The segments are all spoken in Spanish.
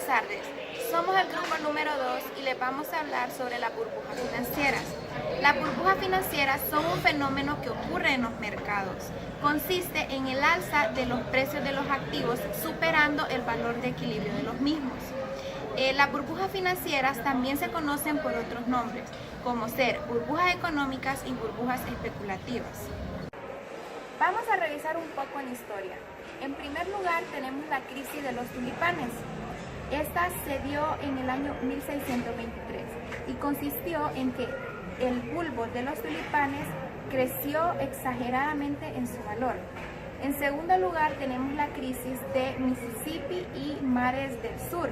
Buenas tardes, somos el grupo número 2 y les vamos a hablar sobre las burbujas financieras. Las burbujas financieras son un fenómeno que ocurre en los mercados. Consiste en el alza de los precios de los activos superando el valor de equilibrio de los mismos. Las burbujas financieras también se conocen por otros nombres, como ser burbujas económicas y burbujas especulativas. Vamos a revisar un poco en historia. En primer lugar tenemos la crisis de los tulipanes. Esta se dio en el año 1623 y consistió en que el bulbo de los tulipanes creció exageradamente en su valor. En segundo lugar tenemos la crisis de Mississippi y mares del sur,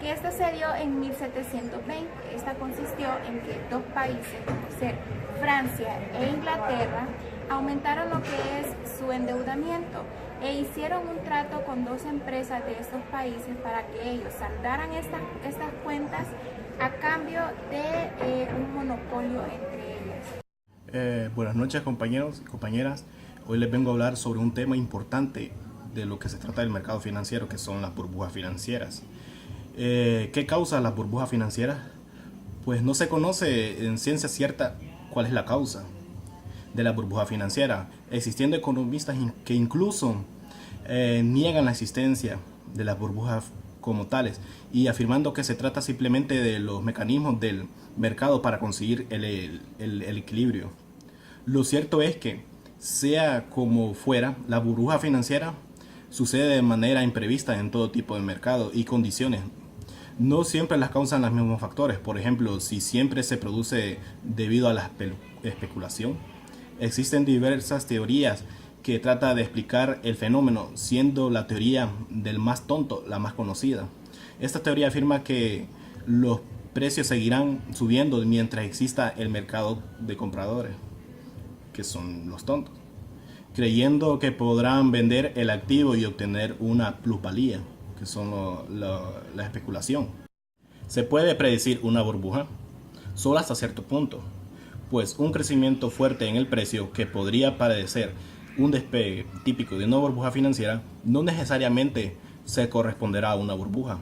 que esta se dio en 1720. Esta consistió en que dos países, como ser Francia e Inglaterra, aumentaron lo que es su endeudamiento e hicieron un trato con dos empresas de estos países para que ellos saldaran estas cuentas a cambio de un monopolio entre ellas. Buenas noches, compañeros y compañeras. Hoy les vengo a hablar sobre un tema importante de lo que se trata del mercado financiero, que son las burbujas financieras. ¿Qué causa las burbujas financieras? Pues no se conoce en ciencia cierta cuál es la causa de la burbuja financiera, existiendo economistas que incluso niegan la existencia de las burbujas como tales y afirmando que se trata simplemente de los mecanismos del mercado para conseguir el equilibrio. Lo cierto es que, sea como fuera, la burbuja financiera sucede de manera imprevista en todo tipo de mercado y condiciones. No siempre las causan los mismos factores. Por ejemplo, si siempre se produce debido a la especulación. Existen diversas teorías que tratan de explicar el fenómeno, siendo la teoría del más tonto la más conocida. Esta teoría afirma que los precios seguirán subiendo mientras exista el mercado de compradores, que son los tontos, creyendo que podrán vender el activo y obtener una plusvalía, que son la especulación. ¿Se puede predecir una burbuja? Solo hasta cierto punto, pues un crecimiento fuerte en el precio, que podría parecer un despegue típico de una burbuja financiera, no necesariamente se corresponderá a una burbuja.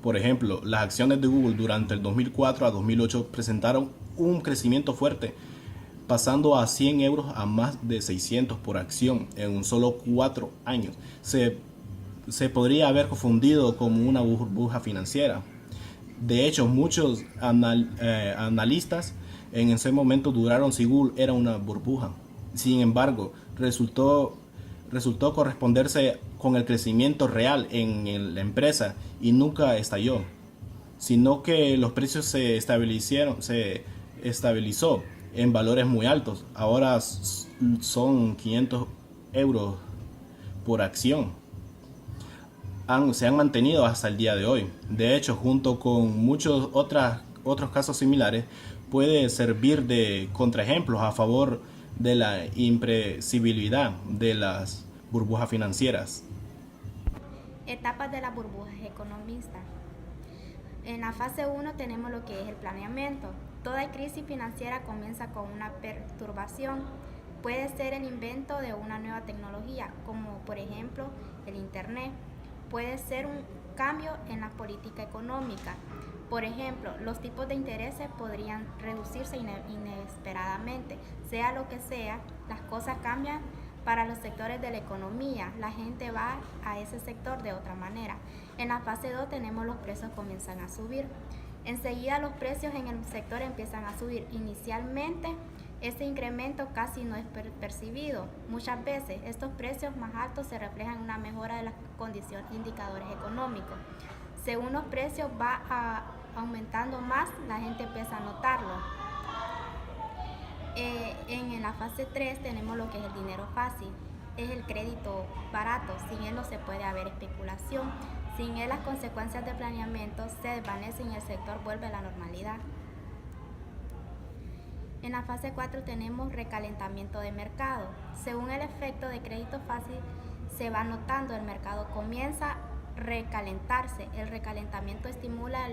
Por ejemplo, las acciones de Google durante el 2004 a 2008 presentaron un crecimiento fuerte, pasando a 100 euros a más de 600 por acción en un solo 4 años. Se podría haber confundido como una burbuja financiera. De hecho, muchos analistas en ese momento dudaron si Google era una burbuja. Sin embargo, resultó corresponderse con el crecimiento real en la empresa y nunca estalló, sino que los precios se estabilizó en valores muy altos. Ahora son 500 euros por acción. Se han mantenido hasta el día de hoy. De hecho, junto con muchos otros casos similares, puede servir de contraejemplos a favor de la imprevisibilidad de las burbujas financieras. Etapas de las burbujas economistas. En la fase 1 tenemos lo que es el planeamiento. Toda crisis financiera comienza con una perturbación. Puede ser el invento de una nueva tecnología, como por ejemplo el Internet. Puede ser un cambio en la política económica. Por ejemplo, los tipos de intereses podrían reducirse inesperadamente. Sea lo que sea, las cosas cambian para los sectores de la economía. La gente va a ese sector de otra manera. En la fase 2 tenemos los precios comienzan a subir. Enseguida los precios en el sector empiezan a subir. Inicialmente, este incremento casi no es percibido. Muchas veces estos precios más altos se reflejan en una mejora de las condiciones de indicadores económicos. Según los precios va aumentando más, la gente empieza a notarlo. En la fase 3 tenemos lo que es el dinero fácil. Es el crédito barato. Sin él no se puede haber especulación. Sin él las consecuencias de planeamiento se desvanecen y el sector vuelve a la normalidad. En la fase 4 tenemos recalentamiento de mercado. Según el efecto de crédito fácil se va notando, el mercado comienza a recalentarse. El recalentamiento estimula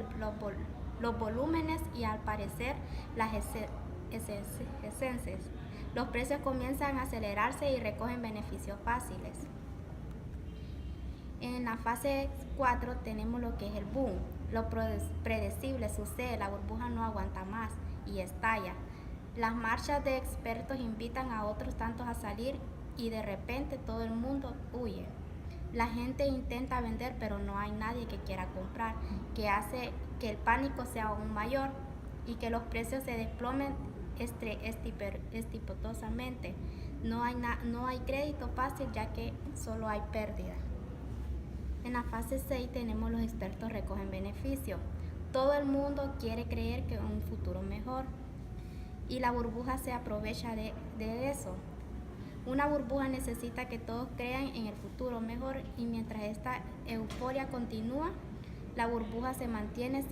los volúmenes y al parecer las esencias. Los precios comienzan a acelerarse y recogen beneficios fáciles. En la fase 4 tenemos lo que es el boom. Lo predecible sucede, la burbuja no aguanta más y estalla. Las marchas de expertos invitan a otros tantos a salir y de repente todo el mundo huye. La gente intenta vender, pero no hay nadie que quiera comprar, que hace que el pánico sea aún mayor y que los precios se desplomen estrepitosamente. No hay crédito fácil, ya que solo hay pérdida. En la fase 6 tenemos los expertos recogen beneficios. Todo el mundo quiere creer que un futuro mejor y la burbuja se aprovecha de eso. Una burbuja necesita que todos crean en el futuro mejor y mientras esta euforia continúa, la burbuja se mantiene.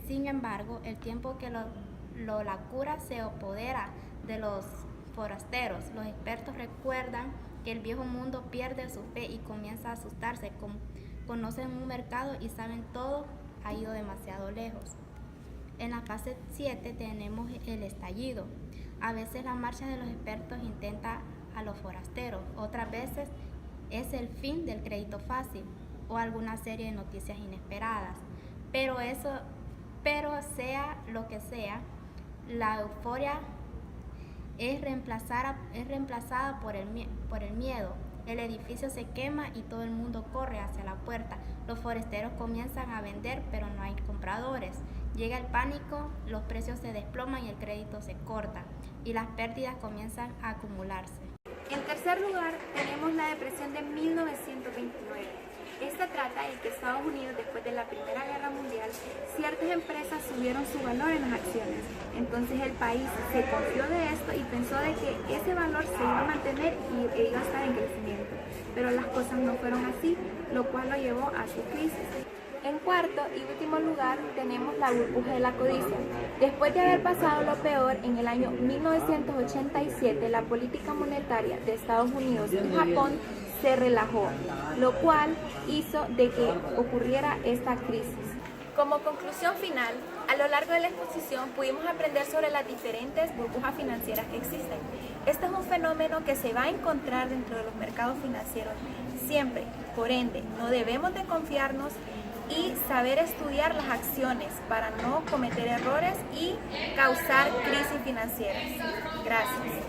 Sin embargo, el tiempo que la cura se apodera de los forasteros. Los expertos recuerdan que el viejo mundo pierde su fe y comienza a asustarse. Conocen un mercado y saben todo ha ido demasiado lejos. En la fase 7 tenemos el estallido. A veces la marcha de los expertos intenta a los forasteros, otras veces es el fin del crédito fácil o alguna serie de noticias inesperadas. Pero sea lo que sea, la euforia es reemplazada por el miedo. El edificio se quema y todo el mundo corre hacia la puerta. Los forasteros comienzan a vender, pero no hay compradores. Llega el pánico, los precios se desploman y el crédito se corta, y las pérdidas comienzan a acumularse. En tercer lugar, tenemos la depresión de 1929. Esta trata de que Estados Unidos, después de la Primera Guerra Mundial, ciertas empresas subieron su valor en las acciones. Entonces el país se confió de esto y pensó de que ese valor se iba a mantener y iba a estar en crecimiento. Pero las cosas no fueron así, lo cual lo llevó a su crisis. En cuarto y último lugar tenemos la burbuja de la codicia. Después de haber pasado lo peor, en el año 1987 la política monetaria de Estados Unidos y Japón se relajó, lo cual hizo de que ocurriera esta crisis. Como conclusión final, a lo largo de la exposición pudimos aprender sobre las diferentes burbujas financieras que existen. Este es un fenómeno que se va a encontrar dentro de los mercados financieros siempre. Por ende, no debemos de confiarnos y saber estudiar las acciones para no cometer errores y causar crisis financieras. Gracias.